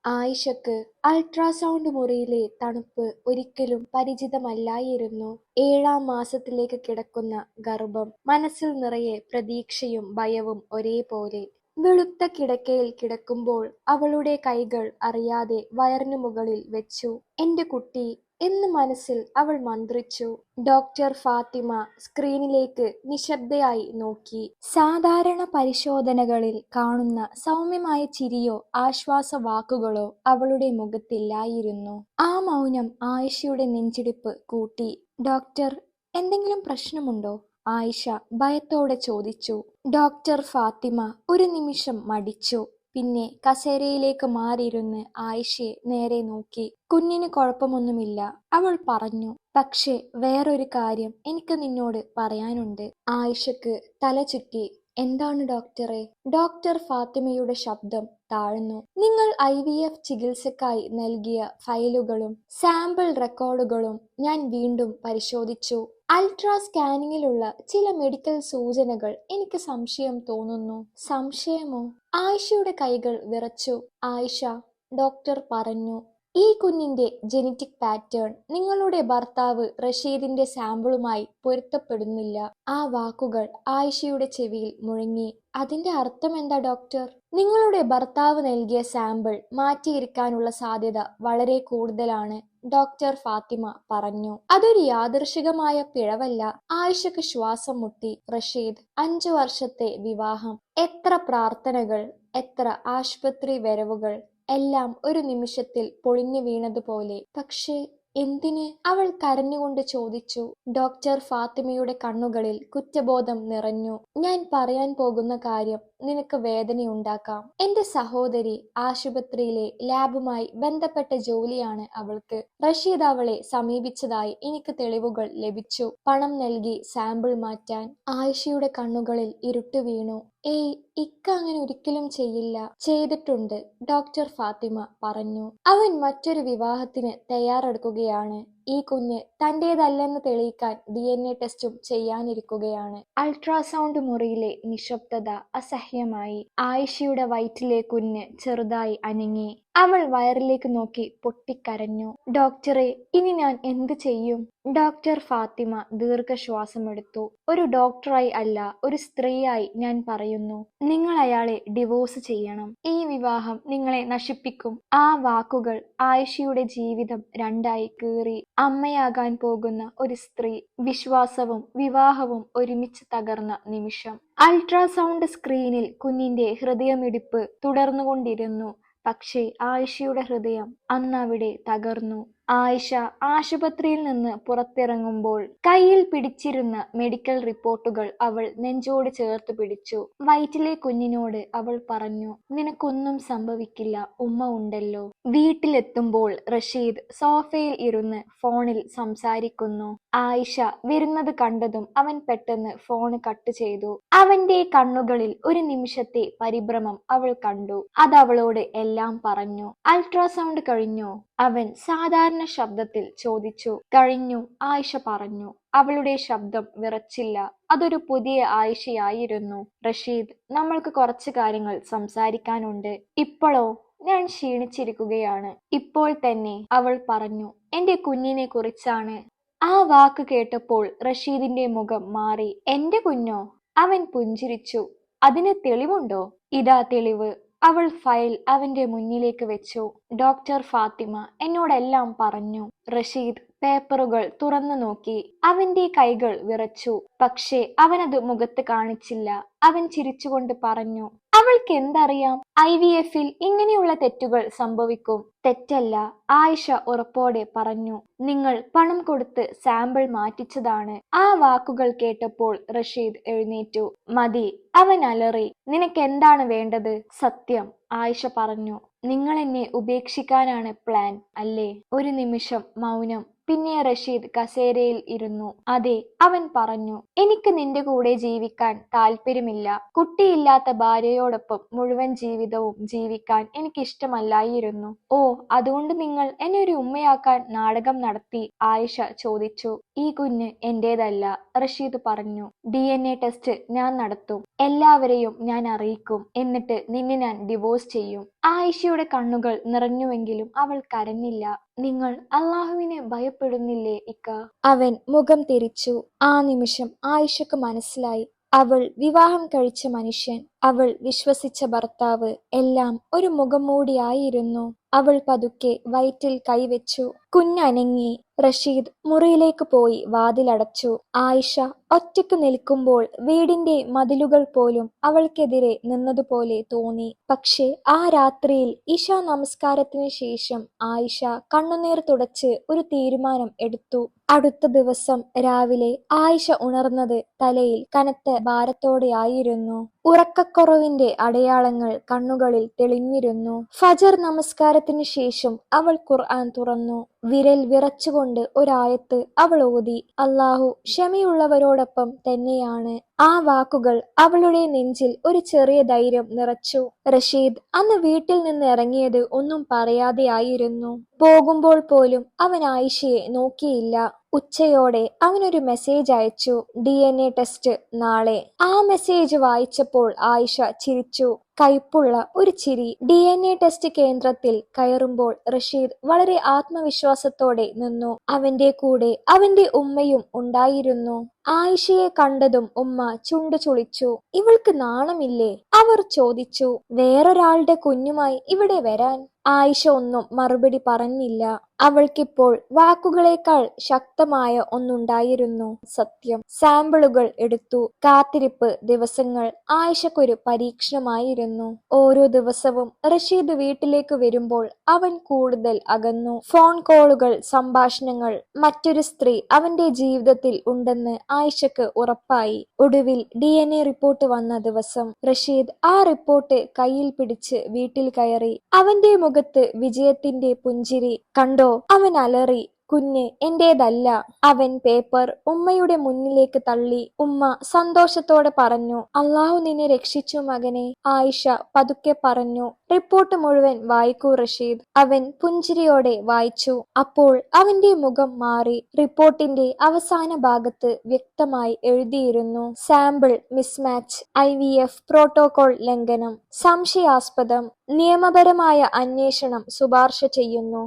ആയിഷക്ക് ultrasound മുറിയിലെ തണുപ്പ് ഒരിക്കലും പരിചിതമല്ലായിരുന്നു. 7-ാം മാസത്തിലേക്ക് കിടക്കുന്ന ഗർഭം. മനസ്സിൽ നിറയെ പ്രതീക്ഷയും ഭയവും ഒരേപോലെ. വെളുത്ത കിടക്കയിൽ കിടക്കുമ്പോൾ അവളുടെ കൈകൾ അറിയാതെ വയറിനു മുകളിൽ വെച്ചു. "എന്റെ കുട്ടി" എന്ന് മനസ്സിൽ അവൾ മന്ത്രിച്ചു. ഡോക്ടർ ഫാത്തിമ സ്ക്രീനിലേക്ക് നിശബ്ദയായി നോക്കി. സാധാരണ പരിശോധനകളിൽ കാണുന്ന സൗമ്യമായ ചിരിയോ ആശ്വാസവാക്കുകളോ അവളുടെ മുഖത്തില്ലായിരുന്നു. ആ മൗനം ആയിഷയുടെ നെഞ്ചിടിപ്പ് കൂട്ടി. "ഡോക്ടർ, എന്തെങ്കിലും പ്രശ്നമുണ്ടോ?" ആയിഷ ഭയത്തോടെ ചോദിച്ചു. ഡോക്ടർ ഫാത്തിമ ഒരു നിമിഷം മടിച്ചു. പിന്നെ കസേരയിലേക്ക് മാറിയിരുന്ന് ആയിഷയെ നേരെ നോക്കി. "കുഞ്ഞിന് കുഴപ്പമൊന്നുമില്ല," അവൾ പറഞ്ഞു. "പക്ഷേ വേറൊരു കാര്യം എനിക്ക് നിന്നോട് പറയാനുണ്ട്." ആയിഷക്ക് തല ചുറ്റി. "എന്താണ് ഡോക്ടറെ?" ഡോക്ടർ ഫാത്തിമയുടെ ശബ്ദം താഴ്ന്നു. "നിങ്ങൾ IVF ചികിത്സക്കായി നൽകിയ ഫയലുകളും സാമ്പിൾ റെക്കോർഡുകളും ഞാൻ വീണ്ടും പരിശോധിച്ചു. അൾട്രാ സ്കാനിങ്ങിലുള്ള ചില മെഡിക്കൽ സൂചനകൾ എനിക്ക് സംശയം തോന്നുന്നു." "സംശയമോ?" ആയിഷയുടെ കൈകൾ വിറച്ചു. "ആയിഷ," ഡോക്ടർ പറഞ്ഞു, "ഈ കുഞ്ഞിന്റെ ജനറ്റിക് പാറ്റേൺ നിങ്ങളുടെ ഭർത്താവ് റഷീദിന്റെ സാമ്പിളുമായി പൊരുത്തപ്പെടുന്നില്ല." ആ വാക്കുകൾ ആയിഷയുടെ ചെവിയിൽ മുഴങ്ങി. "അതിന്റെ അർത്ഥം എന്താ ഡോക്ടർ?" "നിങ്ങളുടെ ഭർത്താവ് നൽകിയ സാമ്പിൾ മാറ്റിയിരിക്കാനുള്ള സാധ്യത വളരെ കൂടുതലാണ്," ഡോക്ടർ ഫാത്തിമ പറഞ്ഞു. "അതൊരു യാദൃശ്ചികമായ പിഴവല്ല." ആയിഷക്ക് ശ്വാസം മുട്ടി. റഷീദ്, 5 വർഷത്തെ വിവാഹം, എത്ര പ്രാർത്ഥനകൾ, എത്ര ആശുപത്രി വരവുകൾ, എല്ലാം ഒരു നിമിഷത്തിൽ പൊളിഞ്ഞു വീണതുപോലെ. "പക്ഷേ എന്തിന്?" അവൾ കരഞ്ഞുകൊണ്ട് ചോദിച്ചു. ഡോക്ടർ ഫാത്തിമയുടെ കണ്ണുകളിൽ കുറ്റബോധം നിറഞ്ഞു. "ഞാൻ പറയാൻ പോകുന്ന കാര്യം നിനക്ക് വേദനയുണ്ടാക്കാം. എന്റെ സഹോദരി ആശുപത്രിയിലെ ലാബുമായി ബന്ധപ്പെട്ട ജോലിയാണ് അവൾക്ക്. റഷീദ് അവളെ സമീപിച്ചതായി എനിക്ക് തെളിവുകൾ ലഭിച്ചു. പണം നൽകി സാമ്പിൾ മാറ്റാൻ." ആയിഷയുടെ കണ്ണുകളിൽ ഇരുട്ട് വീണു. "ഏയ്, ഇക്ക അങ്ങനെ ഒരിക്കലും ചെയ്യില്ല." "ചെയ്തിട്ടുണ്ട്," ഡോക്ടർ ഫാത്തിമ പറഞ്ഞു. "അവൻ മറ്റൊരു വിവാഹത്തിന് തയ്യാറെടുക്കുകയാണ്. ഈ കുഞ്ഞ് തന്റേതല്ലെന്ന് തെളിയിക്കാൻ DNA ടെസ്റ്റും ചെയ്യാനിരിക്കുകയാണ്." അൾട്രാസൗണ്ട് മുറിയിലെ നിശബ്ദത അസഹ്യമായി. ആയിഷയുടെ വയറ്റിലെ കുഞ്ഞ് ചെറുതായി അനങ്ങി. അവൾ വയറിലേക്ക് നോക്കി പൊട്ടിക്കരഞ്ഞു. "ഡോക്ടറെ, ഇനി ഞാൻ എന്ത് ചെയ്യും?" ഡോക്ടർ ഫാത്തിമ ദീർഘശ്വാസമെടുത്തു. "ഒരു ഡോക്ടറായി അല്ല, ഒരു സ്ത്രീയായി ഞാൻ പറയുന്നു, നിങ്ങൾ അയാളെ ഡിവോഴ്സ് ചെയ്യണം. ഈ വിവാഹം നിങ്ങളെ നശിപ്പിക്കും." ആ വാക്കുകൾ ആയിഷയുടെ ജീവിതം രണ്ടായി കീറി. അമ്മയാകാൻ പോകുന്ന ഒരു സ്ത്രീ, വിശ്വാസവും വിവാഹവും ഒരുമിച്ച് തകർന്ന നിമിഷം. അൾട്രാസൗണ്ട് സ്ക്രീനിൽ കുഞ്ഞിന്റെ ഹൃദയമിടിപ്പ് തുടർന്നുകൊണ്ടിരുന്നു. പക്ഷേ ആയിഷയുടെ ഹൃദയം അന്നവിടെ തകർന്നു. ആയിഷ ആശുപത്രിയിൽ നിന്ന് പുറത്തിറങ്ങുമ്പോൾ കയ്യിൽ പിടിച്ചിരുന്ന മെഡിക്കൽ റിപ്പോർട്ടുകൾ അവൾ നെഞ്ചോട് ചേർത്ത് പിടിച്ചു. വയറ്റിലെ കുഞ്ഞിനോട് അവൾ പറഞ്ഞു, "നിനക്കൊന്നും സംഭവിക്കില്ല, ഉമ്മ ഉണ്ടല്ലോ." വീട്ടിലെത്തുമ്പോൾ റഷീദ് സോഫയിൽ ഇരുന്ന് ഫോണിൽ സംസാരിക്കുന്നു. ആയിഷ വരുന്നത് കണ്ടതും അവൻ പെട്ടെന്ന് ഫോണ് കട്ട് ചെയ്തു. അവന്റെ കണ്ണുകളിൽ ഒരു നിമിഷത്തെ പരിഭ്രമം അവൾ കണ്ടു. അതവളോട് എല്ലാം പറഞ്ഞു. "അൾട്രാസൗണ്ട് കഴിഞ്ഞോ?" അവൻ സാധാരണ ശബ്ദത്തിൽ ചോദിച്ചു. "കഴിഞ്ഞു," ആയിഷ പറഞ്ഞു. അവളുടെ ശബ്ദം വിറച്ചില്ല. അതൊരു പുതിയ ആയിഷയായിരുന്നു. "റഷീദ്, നമ്മൾക്ക് കുറച്ച് കാര്യങ്ങൾ സംസാരിക്കാനുണ്ട്." "ഇപ്പോഴോ?" "ഞാൻ ക്ഷീണിച്ചിരിക്കുകയാണ്." "ഇപ്പോൾ തന്നെ," അവൾ പറഞ്ഞു. "എന്റെ കുഞ്ഞിനെ കുറിച്ചാണ്." ആ വാക്ക് കേട്ടപ്പോൾ റഷീദിന്റെ മുഖം മാറി. "എന്റെ കുഞ്ഞോ?" അവൻ പുഞ്ചിരിച്ചു. "അതിന് തെളിവുണ്ടോ?" "ഇതാ തെളിവ്." അവൾ ഫയൽ അവന്റെ മുന്നിലേക്ക് വെച്ചു. "ഡോക്ടർ ഫാത്തിമ എന്നോടെല്ലാം പറഞ്ഞു." റഷീദ് പേപ്പറുകൾ തുറന്നു നോക്കി. അവന്റെ കൈകൾ വിറച്ചു. പക്ഷേ അവനത് മുഖത്ത് കാണിച്ചില്ല. അവൻ ചിരിച്ചുകൊണ്ട് പറഞ്ഞു, "അവൾക്ക് എന്തറിയാം? IVF-ൽ ഇങ്ങനെയുള്ള തെറ്റുകൾ സംഭവിക്കും." "തെറ്റല്ല," ആയിഷ ഉറപ്പോടെ പറഞ്ഞു. "നിങ്ങൾ പണം കൊടുത്ത് സാമ്പിൾ മാറ്റിച്ചതാണ്." ആ വാക്കുകൾ കേട്ടപ്പോൾ റഷീദ് എഴുന്നേറ്റു. "മതി," അവൻ അലറി. "നിനക്കെന്താണ് വേണ്ടത്?" "സത്യം," ആയിഷ പറഞ്ഞു. "നിങ്ങൾ എന്നെ ഉപേക്ഷിക്കാനാണ് പ്ലാൻ, അല്ലേ?" ഒരു നിമിഷം മൗനം. പിന്നെ റഷീദ് കസേരയിൽ ഇരുന്നു. "അതെ," അവൻ പറഞ്ഞു. "എനിക്ക് നിന്റെ കൂടെ ജീവിക്കാൻ താല്പര്യമില്ല. കുട്ടിയില്ലാത്ത ഭാര്യയോടൊപ്പം മുഴുവൻ ജീവിതവും ജീവിക്കാൻ എനിക്കിഷ്ടമല്ലായിരുന്നു." "ഓ, അതുകൊണ്ട് നിങ്ങൾ എന്നെ ഒരു ഉമ്മയാക്കാൻ നാടകം നടത്തി?" ആയിഷ ചോദിച്ചു. "ഈ കുഞ്ഞ് എന്റേതല്ല," റഷീദ് പറഞ്ഞു. "DNA ടെസ്റ്റ് ഞാൻ നടത്തും. എല്ലാവരെയും ഞാൻ അറിയിക്കും. എന്നിട്ട് നിന്നെ ഞാൻ ഡിവോഴ്സ് ചെയ്യും." ആയിഷയുടെ കണ്ണുകൾ നിറഞ്ഞുവെങ്കിലും അവൾ കരഞ്ഞില്ല. നിങ്ങൾ അള്ളാഹുവിനെ ഭയപ്പെടുന്നില്ലേ ഇക്ക? അവൻ മുഖം തിരിച്ചു. ആ നിമിഷം ആയിഷക്ക് മനസ്സിലായി, അവൾ വിവാഹം കഴിച്ച മനുഷ്യൻ, അവൾ വിശ്വസിച്ച ഭർത്താവ് എല്ലാം ഒരു മുഖംമൂടിയായിരുന്നു. അവൾ പതുക്കെ വയറ്റിൽ കൈവച്ചു. കുഞ്ഞനങ്ങി. റഷീദ് മുറിയിലേക്ക് പോയി വാതിലടച്ചു. ആയിഷ ഒറ്റയ്ക്ക് നിൽക്കുമ്പോൾ വീടിന്റെ മതിലുകൾ പോലും അവൾക്കെതിരെ നിന്നതുപോലെ തോന്നി. പക്ഷേ ആ രാത്രിയിൽ ഇശാ നമസ്കാരത്തിന് ശേഷം ആയിഷ കണ്ണുനീർ തുടച്ച് ഒരു തീരുമാനം എടുത്തു. അടുത്ത ദിവസം രാവിലെ ആയിഷ ഉണർന്നത് തലയിൽ കനത്ത ഭാരത്തോടെയായിരുന്നു. ഉറക്കക്കുറവിന്റെ അടയാളങ്ങൾ കണ്ണുകളിൽ തെളിഞ്ഞിരുന്നു. ഫജർ നമസ്കാരത്തിന് ശേഷം അവൾ ഖുർആൻ തുറന്നു. വിരൽ വിറച്ചുകൊണ്ട് ഒരായത്ത് അവൾ ഓതി. അല്ലാഹു ക്ഷമയുള്ളവരോടൊപ്പം തന്നെയാണ്. ആ വാക്കുകൾ അവളുടെ നെഞ്ചിൽ ഒരു ചെറിയ ധൈര്യം നിറച്ചു. റഷീദ് അന്ന് വീട്ടിൽ നിന്ന് ഇറങ്ങിയത് ഒന്നും പറയാതെയായിരുന്നു. പോകുമ്പോൾ പോലും അവൻ ആയിഷയെ നോക്കിയില്ല. ഉച്ചയോടെ അവനൊരു മെസ്സേജ് അയച്ചു, DNA ടെസ്റ്റ് നാളെ. ആ മെസ്സേജ് വായിച്ചപ്പോൾ ആയിഷ ചിരിച്ചു. കയ്പുള്ള ഒരു ചിരി. DNA ടെസ്റ്റ് കേന്ദ്രത്തിൽ കയറുമ്പോൾ റഷീദ് വളരെ ആത്മവിശ്വാസത്തോടെ നിന്നു. അവന്റെ കൂടെ അവന്റെ ഉമ്മയും ഉണ്ടായിരുന്നു. ആയിഷയെ കണ്ടതും ഉമ്മ ചുണ്ടു ചുളിച്ചു. ഇവൾക്ക് നാണമില്ലേ? അവർ ചോദിച്ചു. വേറൊരാളുടെ കുഞ്ഞുമായി ഇവിടെ വരാൻ. ആയിഷ ഒന്നും മറുപടി പറഞ്ഞില്ല. അവൾക്കിപ്പോൾ വാക്കുകളേക്കാൾ ശക്തമായ ഒന്നുണ്ടായിരുന്നു, സത്യം. സാമ്പിളുകൾ എടുത്തു. കാത്തിരിപ്പ് ദിവസങ്ങൾ ആയിഷക്കൊരു പരീക്ഷണമായിരുന്നു. ഓരോ ദിവസവും റഷീദ് വീട്ടിലേക്ക് വരുമ്പോൾ അവൻ കൂടുതൽ അകന്നു. ഫോൺ കോളുകൾ, സംഭാഷണങ്ങൾ. മറ്റൊരു സ്ത്രീ അവന്റെ ജീവിതത്തിൽ ഉണ്ടെന്ന് ആയിഷക്ക് ഉറപ്പായി. ഒടുവിൽ DNA റിപ്പോർട്ട് വന്ന ദിവസം റഷീദ് ആ റിപ്പോർട്ട് കയ്യിൽ പിടിച്ച് വീട്ടിൽ കയറി. അവന്റെ മുഖത്ത് വിജയത്തിന്റെ പുഞ്ചിരി. കണ്ടോ? അവൻ അലറി. കുഞ്ഞ് എന്റേതല്ല. അവൻ പേപ്പർ ഉമ്മയുടെ മുന്നിലേക്ക് തള്ളി. ഉമ്മ സന്തോഷത്തോടെ പറഞ്ഞു, അള്ളാഹു നിന്നെ രക്ഷിച്ചു മകനെ. ആയിഷ പതുക്കെ പറഞ്ഞു, റിപ്പോർട്ട് മുഴുവൻ വായിക്കൂ റഷീദ്. അവൻ പുഞ്ചിരിയോടെ വായിച്ചു. അപ്പോൾ അവന്റെ മുഖം മാറി. റിപ്പോർട്ടിന്റെ അവസാന ഭാഗത്ത് വ്യക്തമായി എഴുതിയിരുന്നു, സാമ്പിൾ മിസ്മാച്ച്, IVF പ്രോട്ടോകോൾ ലംഘനം, സംശയാസ്പദം, നിയമപരമായ അന്വേഷണം ശുപാർശ ചെയ്യുന്നു.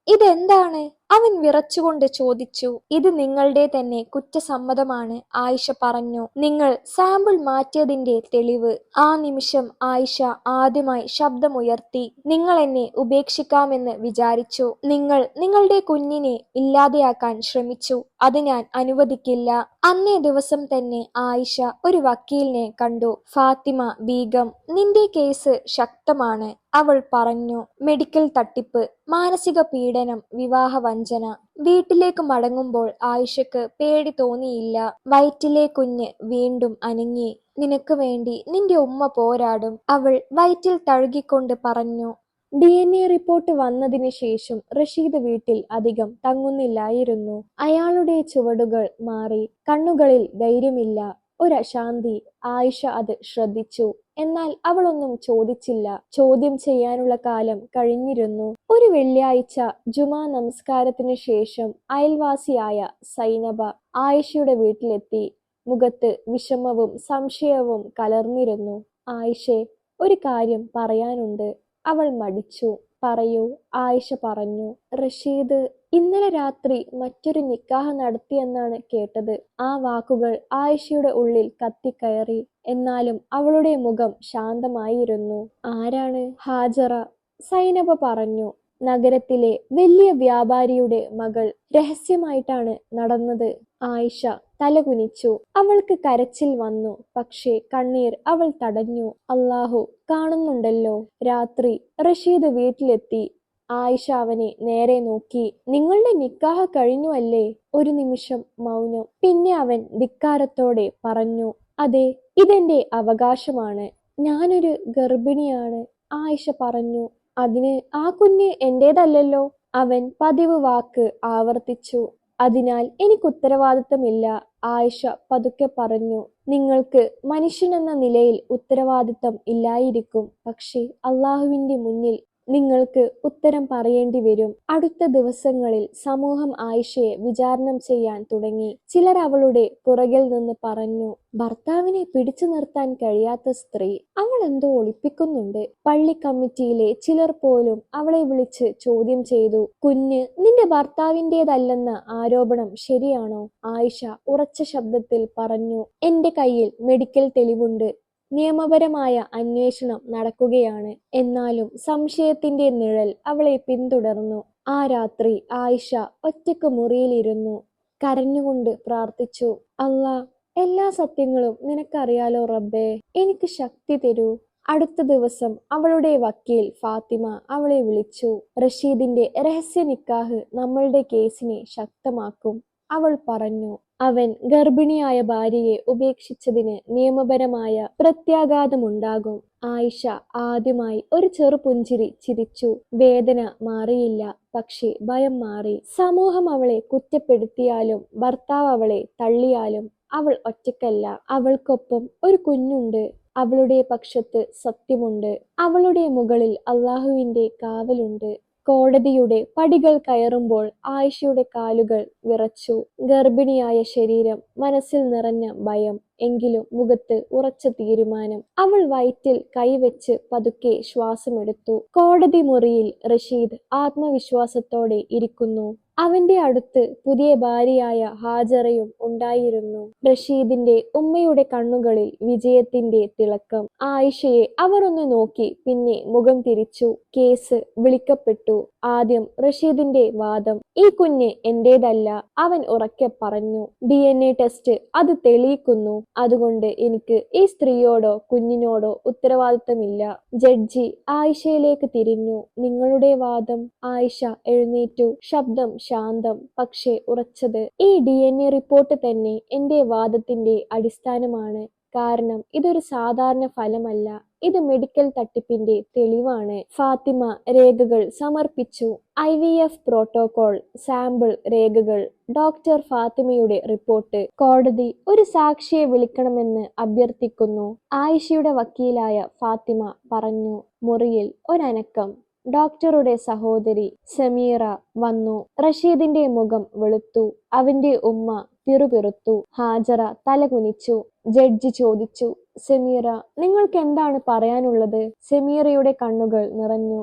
ഇതെന്താണ്? അവൻ വിറച്ചുകൊണ്ട് ചോദിച്ചു. ഇത് നിങ്ങളുടെ തന്നെ കുറ്റസമ്മതമാണ്, ആയിഷ പറഞ്ഞു. നിങ്ങൾ സാമ്പിൾ മാറ്റിയതിന്റെ തെളിവ്. ആ നിമിഷം ആയിഷ ആദ്യമായി ശബ്ദമുയർത്തി. നിങ്ങൾ എന്നെ ഉപേക്ഷിക്കാമെന്ന് വിചാരിച്ചു. നിങ്ങൾ നിങ്ങളുടെ കുഞ്ഞിനെ ഇല്ലാതെയാക്കാൻ ശ്രമിച്ചു. അത് ഞാൻ അനുവദിക്കില്ല. അന്നേ ദിവസം തന്നെ ആയിഷ ഒരു വക്കീലിനെ കണ്ടു. ഫാത്തിമ ബീഗം. നിന്റെ കേസ് ശക്തമാണ്, അവൾ പറഞ്ഞു. മെഡിക്കൽ തട്ടിപ്പ്, മാനസിക പീഡനം, വിവാഹവഞ്ചന. വീട്ടിലേക്ക് മടങ്ങുമ്പോൾ ആയിഷക്ക് പേടി തോന്നിയില്ല. വയറ്റിലെ കുഞ്ഞ് വീണ്ടും അനങ്ങി. നിനക്ക് വേണ്ടി നിന്റെ ഉമ്മ പോരാടും, അവൾ വയറ്റിൽ തഴുകിക്കൊണ്ട് പറഞ്ഞു. DNA റിപ്പോർട്ട് വന്നതിന് ശേഷം റഷീദ് വീട്ടിൽ അധികം തങ്ങുന്നില്ലായിരുന്നു. അയാളുടെ ചുവടുകൾ മാറി. കണ്ണുകളിൽ ധൈര്യമില്ല, ഒരശാന്തി. ആയിഷ അത് ശ്രദ്ധിച്ചു. എന്നാൽ അവളൊന്നും ചോദിച്ചില്ല. ചോദ്യം ചെയ്യാനുള്ള കാലം കഴിഞ്ഞിരുന്നു. ഒരു വെള്ളിയാഴ്ച ജുമാ നമസ്കാരത്തിന് ശേഷം അയൽവാസിയായ സൈനബ ആയിഷയുടെ വീട്ടിലെത്തി. മുഖത്ത് വിഷമവും സംശയവും കലർന്നിരുന്നു. ആയിഷേ, ഒരു കാര്യം പറയാനുണ്ട്. അവൾ മടിച്ചു. പറയൂ, ആയിഷ പറഞ്ഞു. റഷീദ് ഇന്നലെ രാത്രി മറ്റൊരു നിക്കാഹ് നടത്തിയെന്നാണ് കേട്ടത്. ആ വാക്കുകൾ ആയിഷയുടെ ഉള്ളിൽ കത്തിക്കയറി. എന്നാലും അവളുടെ മുഖം ശാന്തമായിരുന്നു. ആരാണ്? ഹാജറ, സൈനബ പറഞ്ഞു. നഗരത്തിലെ വലിയ വ്യാപാരിയുടെ മകൾ. രഹസ്യമായിട്ടാണ് നടന്നത്. ആയിഷ തലകുനിച്ചു. അവൾക്ക് കരച്ചിൽ വന്നു. പക്ഷേ കണ്ണീർ അവൾ തടഞ്ഞു. അല്ലാഹു കാണുന്നുണ്ടല്ലോ. രാത്രി റഷീദ് വീട്ടിലെത്തി. ആയിഷ അവനെ നേരെ നോക്കി. നിങ്ങളുടെ നിക്കാഹ് കഴിഞ്ഞു അല്ലേ? ഒരു നിമിഷം മൗനം. പിന്നെ അവൻ ധിക്കാരത്തോടെ പറഞ്ഞു, അതെ, ഇതെന്റെ അവകാശമാണ്. ഞാനൊരു ഗർഭിണിയാണ്, ആയിഷ പറഞ്ഞു. അതിന് ആ കുഞ്ഞ് എന്റേതല്ലല്ലോ. അവൻ പതിവ് വാക്ക് ആവർത്തിച്ചു. അതിനാൽ എനിക്ക് ഉത്തരവാദിത്തമില്ല, ആയിഷ പതുക്കെ പറഞ്ഞു. നിങ്ങൾക്ക് മനുഷ്യനെന്ന നിലയിൽ ഉത്തരവാദിത്തം ഇല്ലായിരിക്കും, പക്ഷേ അള്ളാഹുവിന്റെ മുന്നിൽ നിങ്ങൾക്ക് ഉത്തരം പറയേണ്ടി വരും. അടുത്ത ദിവസങ്ങളിൽ സമൂഹം ആയിഷയെ വിചാരണ ചെയ്യാൻ തുടങ്ങി. ചിലർ അവളുടെ പുറകിൽ നിന്ന് പറഞ്ഞു, ഭർത്താവിനെ പിടിച്ചു നിർത്താൻ കഴിയാത്ത സ്ത്രീ, അവൾ എന്തോ ഒളിപ്പിക്കുന്നുണ്ട്. പള്ളി കമ്മിറ്റിയിലെ ചിലർ പോലും അവളെ വിളിച്ച് ചോദ്യം ചെയ്തു, കുഞ്ഞ് നിന്റെ ഭർത്താവിൻ്റെതല്ലെന്ന ആരോപണം ശരിയാണോ? ആയിഷ ഉറച്ച ശബ്ദത്തിൽ പറഞ്ഞു, എന്റെ കയ്യിൽ മെഡിക്കൽ തെളിവുണ്ട്. നിയമപരമായ അന്വേഷണം നടക്കുകയാണ്. എന്നാലും സംശയത്തിന്റെ നിഴൽ അവളെ പിന്തുടർന്നു. ആ രാത്രി ആയിഷ ഒറ്റയ്ക്ക് മുറിയിലിരുന്നു. കരഞ്ഞുകൊണ്ട് പ്രാർത്ഥിച്ചു, അല്ലാ, എല്ലാ സത്യങ്ങളും നിനക്കറിയാലോ റബ്ബേ, എനിക്ക് ശക്തി തരൂ. അടുത്ത ദിവസം അവളുടെ വക്കീൽ ഫാത്തിമ അവളെ വിളിച്ചു. റഷീദിന്റെ രഹസ്യ നിക്കാഹ് നമ്മളുടെ കേസിനെ ശക്തമാക്കും, അവൾ പറഞ്ഞു. അവൻ ഗർഭിണിയായ ഭാര്യയെ ഉപേക്ഷിച്ചതിന് നിയമപരമായ പ്രത്യാഘാതമുണ്ടാകും. ആയിഷ ആദ്യമായി ഒരു ചെറുപുഞ്ചിരി ചിരിച്ചു. വേദന മാറിയില്ല, പക്ഷേ ഭയം മാറി. സമൂഹം അവളെ കുറ്റപ്പെടുത്തിയാലും ഭർത്താവ് അവളെ തള്ളിയാലും അവൾ ഒറ്റയ്ക്കല്ല. അവൾക്കൊപ്പം ഒരു കുഞ്ഞുണ്ട്. അവളുടെ പക്ഷത്ത് സത്യമുണ്ട്. അവളുടെ മുകളിൽ അള്ളാഹുവിന്റെ കാവലുണ്ട്. കോടതിയുടെ പടികൾ കയറുമ്പോൾ ആയിഷയുടെ കാലുകൾ വിറച്ചു. ഗർഭിണിയായ ശരീരം, മനസ്സിൽ നിറഞ്ഞ ഭയം, എങ്കിലും മുഖത്ത് ഉറച്ച തീരുമാനം. അവൾ വയറ്റിൽ കൈവച്ച് പതുക്കെ ശ്വാസമെടുത്തു. കോടതി മുറിയിൽ റഷീദ് ആത്മവിശ്വാസത്തോടെ ഇരിക്കുന്നു. അവന്റെ അടുത്ത് പുതിയ ഭാര്യയായ ഹാജറയും ഉണ്ടായിരുന്നു. റഷീദിന്റെ ഉമ്മയുടെ കണ്ണുകളിൽ വിജയത്തിന്റെ തിളക്കം. ആയിഷയെ അവർ ഒന്ന് നോക്കി, പിന്നെ മുഖം തിരിച്ചു. കേസ് വിളിക്കപ്പെട്ടു. ആദ്യം റഷീദിന്റെ വാദം, ഈ കുഞ്ഞ് എന്റേതല്ല, അവൻ ഉറക്കെ പറഞ്ഞു. DNA ടെസ്റ്റ് അത് തെളിയിക്കുന്നു. അതുകൊണ്ട് എനിക്ക് ഈ സ്ത്രീയോടോ കുഞ്ഞിനോടോ ഉത്തരവാദിത്തമില്ല. ജഡ്ജി ആയിഷയിലേക്ക് തിരിഞ്ഞു. നിങ്ങളുടെ വാദം? ആയിഷ എഴുന്നേറ്റു. ശബ്ദം ശാന്തം പക്ഷേ ഉറച്ചത്. ഈ DNA റിപ്പോർട്ട് തന്നെ എന്റെ വാദത്തിന്റെ അടിസ്ഥാനമാണ്. കാരണം ഇതൊരു സാധാരണ ഫലമല്ല, ഇത് മെഡിക്കൽ തട്ടിപ്പിന്റെ തെളിവാണ്. ഫാത്തിമ രേഖകൾ സമർപ്പിച്ചു. IVF പ്രോട്ടോകോൾ, സാമ്പിൾ രേഖകൾ, ഡോക്ടർ ഫാത്തിമയുടെ റിപ്പോർട്ട്. കോടതി ഒരു സാക്ഷിയെ വിളിക്കണമെന്ന് അഭ്യർത്ഥിക്കുന്നു, ആയിഷയുടെ വക്കീലായ ഫാത്തിമ പറഞ്ഞു. മുറിയിൽ ഒരനക്കം. ഡോക്ടറുടെ സഹോദരി സമീറ വന്നു. റഷീദിന്റെ മുഖം വെളുത്തു. അവന്റെ ഉമ്മ പിറുപിറുത്തു. ഹാജറ തലകുനിച്ചു. ജഡ്ജി ചോദിച്ചു, സമീറ, നിങ്ങൾക്ക് എന്താണ് പറയാനുള്ളത്? സമീറയുടെ കണ്ണുകൾ നിറഞ്ഞു.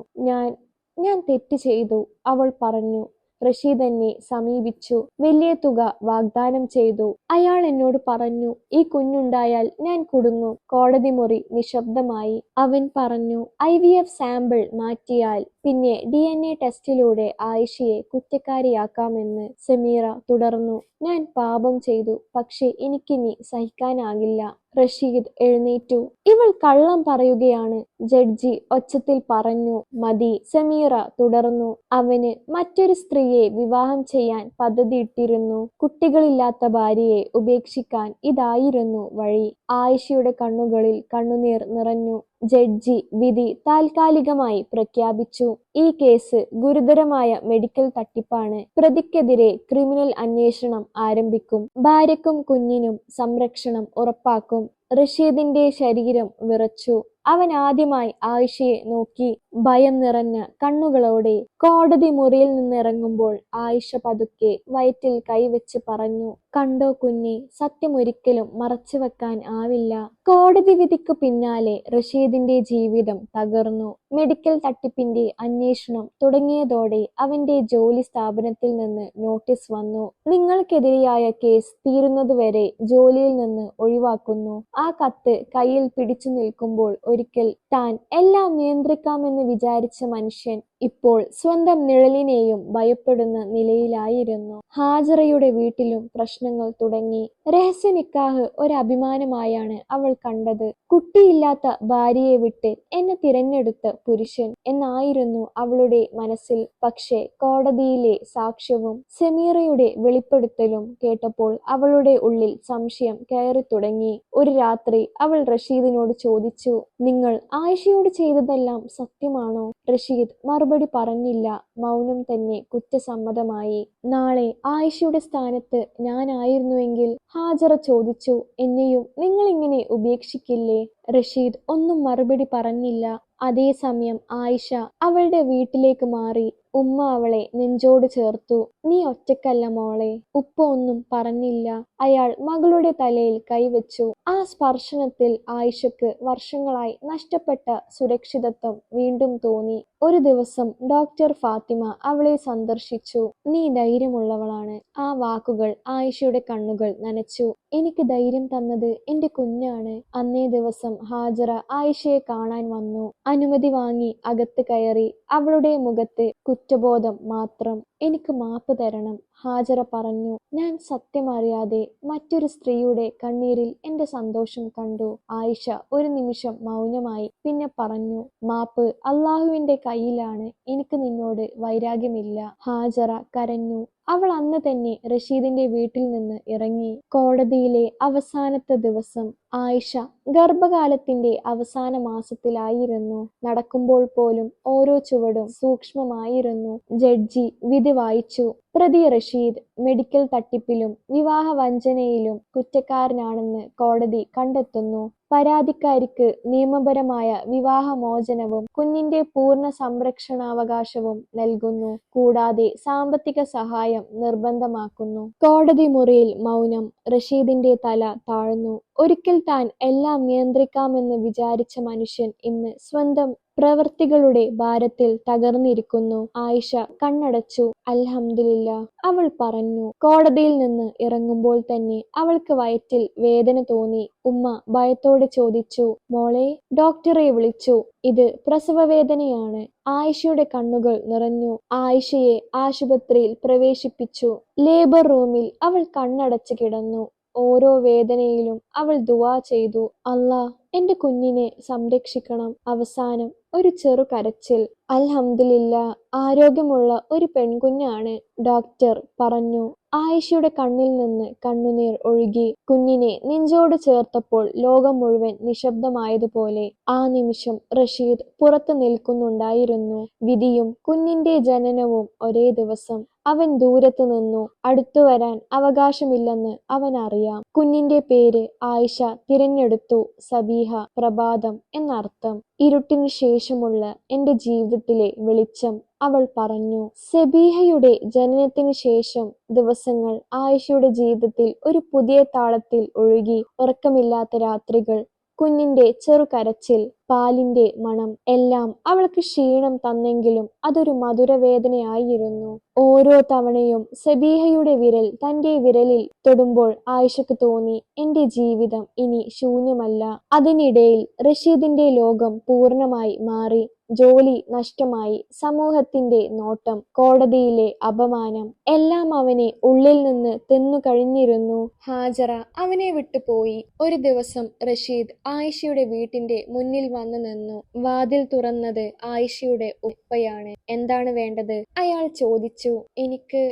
ഞാൻ തെറ്റ് ചെയ്തു, അവൾ പറഞ്ഞു. റഷീദ് എന്നെ സമീപിച്ചു. വലിയ തുക വാഗ്ദാനം ചെയ്തു. അയാൾ എന്നോട് പറഞ്ഞു, ഈ കുഞ്ഞുണ്ടായാൽ ഞാൻ കുടുങ്ങും. കോടതി മുറി നിശബ്ദമായി. അവൻ പറഞ്ഞു, IVF സാമ്പിൾ മാറ്റിയാൽ പിന്നെ DNA ടെസ്റ്റിലൂടെ ആയിഷയെ കുറ്റക്കാരിയാക്കാമെന്ന്. സമീറ തുടർന്നു, ഞാൻ പാപം ചെയ്തു, പക്ഷെ എനിക്കിനി സഹിക്കാനാകില്ല. റഷീദ് എഴുന്നേറ്റു. ഇവൾ കള്ളം പറയുകയാണ്, ജഡ്ജി ഒച്ചത്തിൽ പറഞ്ഞു. മതി, സമീറ തുടർന്നു. അവന് മറ്റൊരു സ്ത്രീയെ വിവാഹം ചെയ്യാൻ പദ്ധതിയിട്ടിരുന്നു. കുട്ടികളില്ലാത്ത ഭാര്യയെ ഉപേക്ഷിക്കാൻ ഇതായിരുന്നു വഴി. ആയിഷയുടെ കണ്ണുകളിൽ കണ്ണുനീർ നിറഞ്ഞു. ജഡ്ജി വിധി താൽക്കാലികമായി പ്രഖ്യാപിച്ചു. ഈ കേസ് ഗുരുതരമായ മെഡിക്കൽ തട്ടിപ്പാണ്. പ്രതിക്കെതിരെ ക്രിമിനൽ അന്വേഷണം ആരംഭിക്കും. ഭാര്യക്കും കുഞ്ഞിനും സംരക്ഷണം ഉറപ്പാക്കും. റഷീദിന്റെ ശരീരം വിറച്ചു. അവൻ ആദ്യമായി ആയിഷയെ നോക്കി, ഭയം നിറഞ്ഞ കണ്ണുകളോടെ. കോടതി മുറിയിൽ നിന്നിറങ്ങുമ്പോൾ ആയിഷ പതുക്കെ വയറ്റിൽ കൈവച്ച് പറഞ്ഞു, കണ്ടോ കുഞ്ഞെ, സത്യം ഒരിക്കലും മറച്ചു വെക്കാൻ ആവില്ല. കോടതി വിധിക്കു പിന്നാലെ റഷീദിന്റെ ജീവിതം തകർന്നു. മെഡിക്കൽ തട്ടിപ്പിന്റെ അന്വേഷണം തുടങ്ങിയതോടെ അവന്റെ ജോലി സ്ഥാപനത്തിൽ നിന്ന് നോട്ടീസ് വന്നു. നിങ്ങൾക്കെതിരെയായ കേസ് തീരുന്നതുവരെ ജോലിയിൽ നിന്ന് ഒഴിവാക്കുന്നു. ആ കത്ത് കയ്യിൽ പിടിച്ചു നിൽക്കുമ്പോൾ ഒരിക്കൽ താൻ എല്ലാം നിയന്ത്രിക്കാമെന്ന് വിചാരിച്ച മനുഷ്യൻ ഇപ്പോൾ സ്വന്തം നിഴലിനെയും ഭയപ്പെടുന്ന നിലയിലായിരുന്നു. ഹാജറയുടെ വീട്ടിലും പ്രശ്നങ്ങൾ തുടങ്ങി. രഹസ്യ നിക്കാഹ് ഒരഭിമാനമായാണ് അവൾ കണ്ടത്. കുട്ടിയില്ലാത്ത ഭാര്യയെ വിട്ട് എന്നെ തിരഞ്ഞെടുത്ത പുരുഷൻ എന്നായിരുന്നു അവളുടെ മനസ്സിൽ. പക്ഷേ കോടതിയിലെ സാക്ഷ്യവും സമീറയുടെ വെളിപ്പെടുത്തലും കേട്ടപ്പോൾ അവളുടെ ഉള്ളിൽ സംശയം കയറി തുടങ്ങി. ഒരു രാത്രി അവൾ റഷീദിനോട് ചോദിച്ചു, നിങ്ങൾ ആയിഷയോട് ചെയ്തതെല്ലാം സത്യമാണോ? റഷീദ് മറുപടി പറഞ്ഞില്ല. മൗനം തന്നെ കുറ്റസമ്മതമായി. നാളെ ആയിഷയുടെ സ്ഥാനത്ത് ഞാനായിരുന്നുവെങ്കിൽ? ഹാജറ ചോദിച്ചു. എന്നെയും നിങ്ങൾ ഇങ്ങനെ ഉപേക്ഷിക്കില്ലേ? റഷീദ് ഒന്നും മറുപടി പറഞ്ഞില്ല. അതേസമയം ആയിഷ അവളുടെ വീട്ടിലേക്ക് മാറി. ഉമ്മ അവളെ നെഞ്ചോട് ചേർത്തു. "നീ ഒറ്റക്കല്ല മോളെ." ഉപ്പ ഒന്നും പറഞ്ഞില്ല. അയാൾ മകളുടെ തലയിൽ കൈവച്ചു. ആ സ്പർശനത്തിൽ ആയിഷക്ക് വർഷങ്ങളായി നഷ്ടപ്പെട്ട സുരക്ഷിതത്വം വീണ്ടും തോന്നി. ഒരു ദിവസം ഡോക്ടർ ഫാത്തിമ അവളെ സന്ദർശിച്ചു. "നീ ധൈര്യമുള്ളവളാണ്." ആ വാക്കുകൾ ആയിഷയുടെ കണ്ണുകൾ നനച്ചു. "എനിക്ക് ധൈര്യം തന്നത് എന്റെ കുഞ്ഞാണ്." അന്നേ ദിവസം ഹാജറ ആയിഷയെ കാണാൻ വന്നു. അനുമതി വാങ്ങി അകത്ത് കയറി. അവളുടെ മുഖത്ത് കുറ്റബോധം മാത്രം. "എനിക്ക് മാപ്പ് തരണം," ഹാജറ പറഞ്ഞു. "ഞാൻ സത്യമറിയാതെ മറ്റൊരു സ്ത്രീയുടെ കണ്ണീരിൽ എന്റെ സന്തോഷം കണ്ടു." ആയിഷ ഒരു നിമിഷം മൗനമായി. പിന്നെ പറഞ്ഞു, "മാപ്പ് അല്ലാഹുവിന്റെ കയ്യിലാണ്. എനിക്ക് നിന്നോട് വൈരാഗ്യമില്ല." ഹാജറ കരഞ്ഞു. അവൾ അന്ന് തന്നെ റഷീദിന്റെ വീട്ടിൽ നിന്ന് ഇറങ്ങി. കോടതിയിലെ അവസാനത്തെ ദിവസം. ആയിഷ ഗർഭകാലത്തിന്റെ അവസാന മാസത്തിലായിരുന്നു. നടക്കുമ്പോൾ പോലും ഓരോ ചുവടും സൂക്ഷ്മമായിരുന്നു. ജഡ്ജി വിധി വായിച്ചു. പ്രതി റഷീദ് മെഡിക്കൽ തട്ടിപ്പിലും വിവാഹ വഞ്ചനയിലും കുറ്റക്കാരനാണെന്ന് കോടതി കണ്ടെത്തുന്നു. പരാതിക്കാരിക്ക് നിയമപരമായ വിവാഹമോചനവും കുഞ്ഞിന്റെ പൂർണ്ണ സംരക്ഷണാവകാശവും നൽകുന്നു. കൂടാതെ സാമ്പത്തിക സഹായം നിർബന്ധമാക്കുന്നു. കോടതി മുറിയിൽ മൗനം. റഷീദിന്റെ തല താഴ്ന്നു. ഒരിക്കൽ താൻ എല്ലാം നിയന്ത്രിക്കാമെന്ന് വിചാരിച്ച മനുഷ്യൻ ഇന്ന് സ്വന്തം പ്രവൃത്തികളുടെ ഭാരത്തിൽ തകർന്നിരിക്കുന്നു. ആയിഷ കണ്ണടച്ചു. "അൽഹംദുലില്ലാ," അവൾ പറഞ്ഞു. കോടതിയിൽ നിന്ന് ഇറങ്ങുമ്പോൾ തന്നെ അവൾക്ക് വയറ്റിൽ വേദന തോന്നി. ഉമ്മ ഭയത്തോടെ ചോദിച്ചു, "മോളെ, ഡോക്ടറെ വിളിച്ചു." "ഇത് പ്രസവവേദനയാണ്." ആയിഷയുടെ കണ്ണുകൾ നിറഞ്ഞു. ആയിഷയെ ആശുപത്രിയിൽ പ്രവേശിപ്പിച്ചു. ലേബർ റൂമിൽ അവൾ കണ്ണടച്ച് കിടന്നു. ഓരോ വേദനയിലും അവൾ ദുആ ചെയ്തു, "അല്ലാ, എന്റെ കുഞ്ഞിനെ സംരക്ഷിക്കണം." അവസാനം ഒരു ചെറു കരച്ചിൽ. "അൽഹംദുലില്ലാ, ആരോഗ്യമുള്ള ഒരു പെൺകുഞ്ഞാണ്," ഡോക്ടർ പറഞ്ഞു. ആയിഷയുടെ കണ്ണിൽ നിന്ന് കണ്ണുനീർ ഒഴുകി. കുഞ്ഞിനെ നെഞ്ചോട് ചേർത്തപ്പോൾ ലോകം മുഴുവൻ നിശബ്ദമായതുപോലെ. ആ നിമിഷം റഷീദ് പുറത്തു നിൽക്കുന്നുണ്ടായിരുന്നു. വിധിയും കുഞ്ഞിന്റെ ജനനവും ഒരേ ദിവസം. അവൻ ദൂരത്ത് നിന്നു. അടുത്തു വരാൻ അവകാശമില്ലെന്ന് അവൻ അറിയാം. കുഞ്ഞിന്റെ പേര് ആയിഷ തിരഞ്ഞെടുത്തു. സബീഹ, പ്രഭാതം എന്നർത്ഥം. ഇരുട്ടിനു ശേഷമുള്ള എന്റെ ജീവിതത്തിലെ വെളിച്ചം, അവൾ പറഞ്ഞു. സബീഹയുടെ ജനനത്തിന് ശേഷം ദിവസങ്ങൾ ആയിഷയുടെ ജീവിതത്തിൽ ഒരു പുതിയ താളത്തിൽ ഒഴുകി. ഉറക്കമില്ലാത്ത രാത്രികൾ, കുഞ്ഞിന്റെ ചെറുകരച്ചിൽ, പാലിന്റെ മണം, എല്ലാം അവൾക്ക് ക്ഷീണം തന്നെങ്കിലും അതൊരു മധുരവേദനയായിരുന്നു. ഓരോ തവണയും സബീഹയുടെ വിരൽ തന്റെ വിരലിൽ തൊടുമ്പോൾ ആയിഷക്ക് തോന്നി, എന്റെ ജീവിതം ഇനി ശൂന്യമല്ല. അതിനിടയിൽ റഷീദിന്റെ ലോകം പൂർണ്ണമായി മാറി. ജോലി നഷ്ടമായി. സമൂഹത്തിന്റെ നോട്ടം, കോടതിയിലെ അപമാനം, എല്ലാം അവനെ ഉള്ളിൽ നിന്ന് തിന്നുകഴിഞ്ഞിരുന്നു. ഹാജറ അവനെ വിട്ടുപോയി. ഒരു ദിവസം റഷീദ് ആയിഷയുടെ വീട്ടിന്റെ മുന്നിൽ വന്നു നിന്നു. വാതിൽ തുറന്നത് ആയിഷയുടെ ഉപ്പയാണ്. "എന്താണ് വേണ്ടത്?" അയാൾ ചോദിച്ചു. എനിക്ക്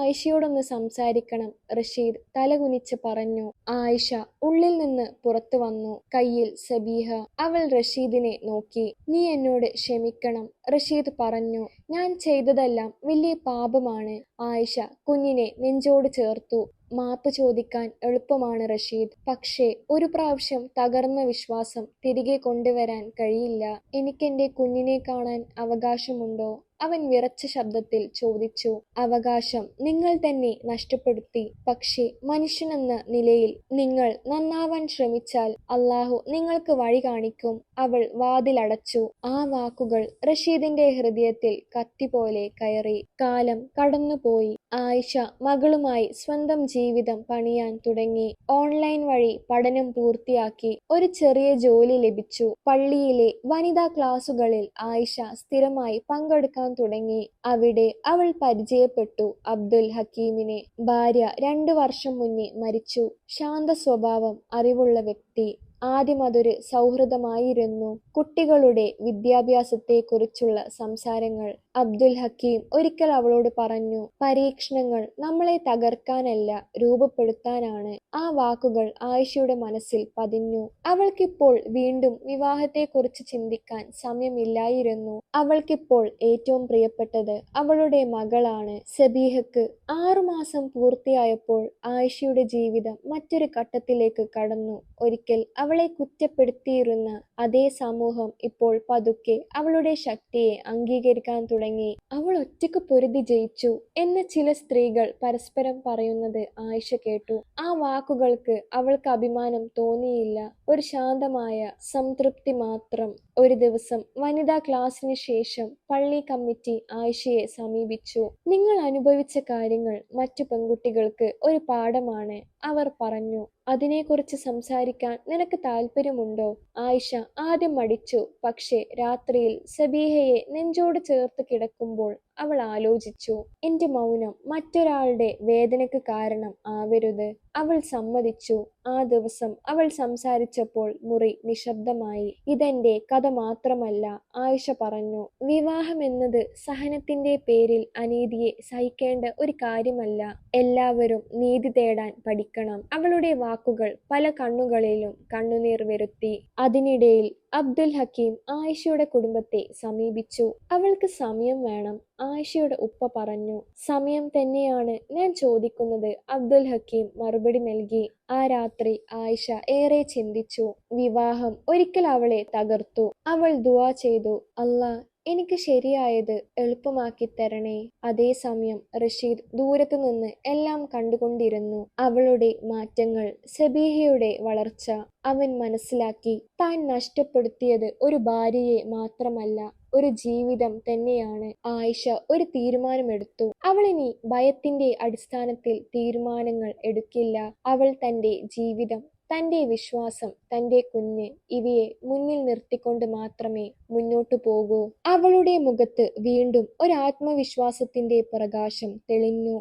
ആയിഷയോടൊന്ന് സംസാരിക്കണം," റഷീദ് തലകുനിച്ച് പറഞ്ഞു. ആയിഷ ഉള്ളിൽ നിന്ന് പുറത്തു വന്നു. കയ്യിൽ സബീഹ. അവൾ റഷീദിനെ നോക്കി. "നീ എന്നോട് ക്ഷമിക്കണം," റഷീദ് പറഞ്ഞു. "ഞാൻ ചെയ്തതെല്ലാം വലിയ പാപമാണ്." ആയിഷ കുഞ്ഞിനെ നെഞ്ചോട് ചേർത്തു. "മാപ്പ് ചോദിക്കാൻ എളുപ്പമാണ് റഷീദ്. പക്ഷേ ഒരു പ്രാവശ്യം തകർന്ന വിശ്വാസം തിരികെ കൊണ്ടുവരാൻ കഴിയില്ല. എനിക്കെന്റെ കുഞ്ഞിനെ കാണാൻ അവകാശമുണ്ടോ?" അവൻ വിറച്ച ശബ്ദത്തിൽ ചോദിച്ചു. "അവകാശം നിങ്ങൾ തന്നെ നഷ്ടപ്പെടുത്തി. പക്ഷേ മനുഷ്യനെന്ന നിലയിൽ നിങ്ങൾ നന്നാവാൻ ശ്രമിച്ചാൽ അല്ലാഹു നിങ്ങൾക്ക് വഴി കാണിക്കും." അവൾ വാതിലടച്ചു. ആ വാക്കുകൾ റഷീദിന്റെ ഹൃദയത്തിൽ കത്തി പോലെ കയറി. കാലം കടന്നുപോയി. ആയിഷ മകളുമായി സ്വന്തം ജീവിതം പണിയാൻ തുടങ്ങി. ഓൺലൈൻ വഴി പഠനം പൂർത്തിയാക്കി. ഒരു ചെറിയ ജോലി ലഭിച്ചു. പള്ളിയിലെ വനിതാ ക്ലാസുകളിൽ ആയിഷ സ്ഥിരമായി പങ്കെടുക്കാൻ തുടങ്ങി. അവിടെ അവൾ പരിചയപ്പെട്ടു അബ്ദുൽ ഹക്കീമിനെ. ഭാര്യ 2 വർഷം മുന്നേ മരിച്ചു. ശാന്ത സ്വഭാവം, അറിവുള്ള വ്യക്തി. ആദ്യം അതൊരു സൗഹൃദമായിരുന്നു. കുട്ടികളുടെ വിദ്യാഭ്യാസത്തെക്കുറിച്ചുള്ള സംസാരങ്ങൾ. അബ്ദുൽ ഹക്കീം ഒരിക്കൽ അവളോട് പറഞ്ഞു, "പരീക്ഷണങ്ങൾ നമ്മളെ തകർക്കാനല്ല, രൂപപ്പെടുത്താനാണ്." ആ വാക്കുകൾ ആയിഷയുടെ മനസ്സിൽ പതിഞ്ഞു. അവൾക്കിപ്പോൾ വീണ്ടും വിവാഹത്തെക്കുറിച്ച് ചിന്തിക്കാൻ സമയമില്ലായിരുന്നു. അവൾക്കിപ്പോൾ ഏറ്റവും പ്രിയപ്പെട്ടത് അവളുടെ മകളാണ്. സബീഹക്ക് 6 മാസം പൂർത്തിയായപ്പോൾ ആയിഷയുടെ ജീവിതം മറ്റൊരു ഘട്ടത്തിലേക്ക് കടന്നു. ഒരിക്കൽ അവൾ അവളെ കുറ്റപ്പെടുത്തിയിരുന്ന അതേ സമൂഹം ഇപ്പോൾ പതുക്കെ അവളുടെ ശക്തിയെ അംഗീകരിക്കാൻ തുടങ്ങി. അവൾ ഒറ്റയ്ക്ക് പൊരുതി ജയിച്ചു എന്ന് ചില സ്ത്രീകൾ പരസ്പരം പറയുന്നത് ആയിഷ കേട്ടു. ആ വാക്കുകൾക്ക് അവൾക്ക് അഭിമാനം തോന്നിയില്ല, ഒരു ശാന്തമായ സംതൃപ്തി മാത്രം. ഒരു ദിവസം വനിതാ ക്ലാസിന് ശേഷം പള്ളി കമ്മിറ്റി ആയിഷയെ സമീപിച്ചു. നിങ്ങൾ അനുഭവിച്ച കാര്യങ്ങൾ മറ്റു പെൺകുട്ടികൾക്ക് ഒരു പാഠമാണ്, അവർ പറഞ്ഞു. അതിനെക്കുറിച്ച് സംസാരിക്കാൻ നിനക്ക് താല്പര്യമുണ്ടോ? ആയിഷ ആദ്യം മടിച്ചു. പക്ഷേ രാത്രിയിൽ സബീഹയെ നെഞ്ചോട് ചേർത്ത് കിടക്കുമ്പോൾ അവൾ ആലോചിച്ചു, എന്റെ മൗനം മറ്റൊരാളുടെ വേദനയ്ക്ക് കാരണം ആവരുത്. അവൾ സമ്മതിച്ചു. ആ ദിവസം അവൾ സംസാരിച്ചപ്പോൾ മുറി നിശബ്ദമായി. ഇതെന്റെ കഥ മാത്രമല്ല, ആയിഷ പറഞ്ഞു. വിവാഹം എന്നത് സഹനത്തിന്റെ പേരിൽ അനീതിയെ സഹിക്കേണ്ട ഒരു കാര്യമല്ല. എല്ലാവരും നീതി തേടാൻ പഠിക്കണം. അവളുടെ വാക്കുകൾ പല കണ്ണുകളിലും കണ്ണുനീർ വരുത്തി. അതിനിടയിൽ അബ്ദുൽ ഹക്കീം ആയിഷയുടെ കുടുംബത്തെ സമീപിച്ചു. അവൾക്ക് സമയം വേണം, ആയിഷയുടെ ഉപ്പ പറഞ്ഞു. സമയം തന്നെയാണ് ഞാൻ ചോദിക്കുന്നത്, അബ്ദുൽ ഹക്കീം മറുപടി നൽകി. ആ രാത്രി ആയിഷ ഏറെ ചിന്തിച്ചു. വിവാഹം ഒരിക്കൽ അവളെ തകർത്തു. അവൾ ദുആ ചെയ്തു, അല്ലാ, എനിക്ക് ശരിയായത് എളുപ്പമാക്കി തരണേ. അതേസമയം റഷീദ് ദൂരത്തു നിന്ന് എല്ലാം കണ്ടുകൊണ്ടിരുന്നു. അവളുടെ മാറ്റങ്ങൾ, സബീഹയുടെ വളർച്ച. അവൻ മനസ്സിലാക്കി, താൻ നഷ്ടപ്പെടുത്തിയത് ഒരു ഭാര്യയെ മാത്രമല്ല, ഒരു ജീവിതം തന്നെയാണ്. ആയിഷ ഒരു തീരുമാനമെടുത്തു. അവൾ ഇനി ഭയത്തിന്റെ അടിസ്ഥാനത്തിൽ തീരുമാനങ്ങൾ എടുക്കില്ല. അവൾ തന്റെ ജീവിതം, തന്റെ വിശ്വാസം, തന്റെ കുഞ്ഞ്, ഇവയെ മുന്നിൽ നിർത്തിക്കൊണ്ട് മാത്രമേ മുന്നോട്ടു പോകൂ. അവളുടെ മുഖത്ത് വീണ്ടും ഒരു ആത്മവിശ്വാസത്തിന്റെ പ്രകാശം തെളിഞ്ഞു.